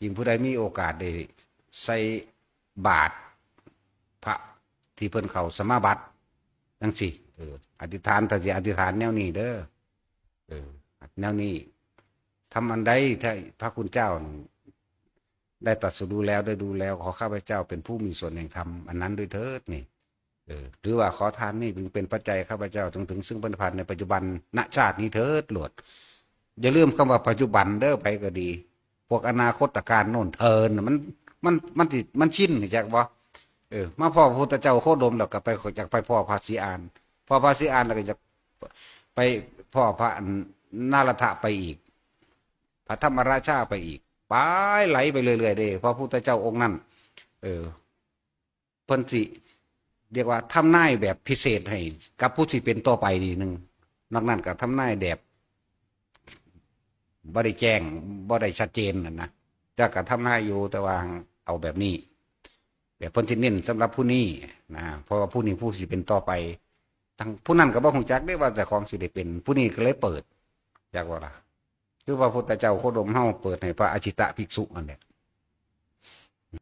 จริงผู้ใดมีโอกาสได้ใส่บาตรพระที่เพิ่นเข้าสมาบัติจังสิอธิษฐานถ้าสิอธิษฐานแนวนี้เด้อเออแนวนี้ทำอันใดถ้าพระคุณเจ้าได้ตรัสรู้แล้วได้ดูแล้วขอข้าพเจ้าเป็นผู้มีส่วนแห่งธรรมอันนั้นด้วยเถิดนี่หรือว่าขอทานนี่เป็นปัจจัยข้าพเจ้าถึงซึ่งพระนิพพานในปัจจุบันณชาตินี้เถิดโลดอย่าลืมคำว่าปัจจุบันเด้อไปก็ดีพวกอนาคตการโน่นเทินมันชินจากบ่มาพ่อพระพุทธเจ้าโคดมแล้วก็ไปอยากไปพ่อพระศรีอานพ่อพระศรีอานแล้วก็จะไปพ่อพระนารัตถะไปอีกพระธรรมราชาไปอีกไปไหลไปเรื่อยๆเด้พระพุทธเจ้าองค์นั้นเพิ่นสิเรียกว่าทำนายแบบพิเศษให้กับผู้สิเป็นต่อไปดีหนึ่งนอกนั้นก็ทำนายแบบบ่ได้แจ้งบ่ได้ชัดเจนนะจะก็ทำนายอยู่แต่ว่าเอาแบบนี้แบบเพิ่นสิเน้นสำหรับผู้นี้นะเพราะว่าผู้นี้ผู้สิเป็นต่อไปทั้งผู้นั้นก็บ่ฮู้จักได้ว่าแต่ของสิได้เป็นผู้นี้ก็เลยเปิดจักว่าล่ะคือพระพุทธเจ้าโคดมเฮาเปิดให้พระอชิตะภิกษุนั่นแหละ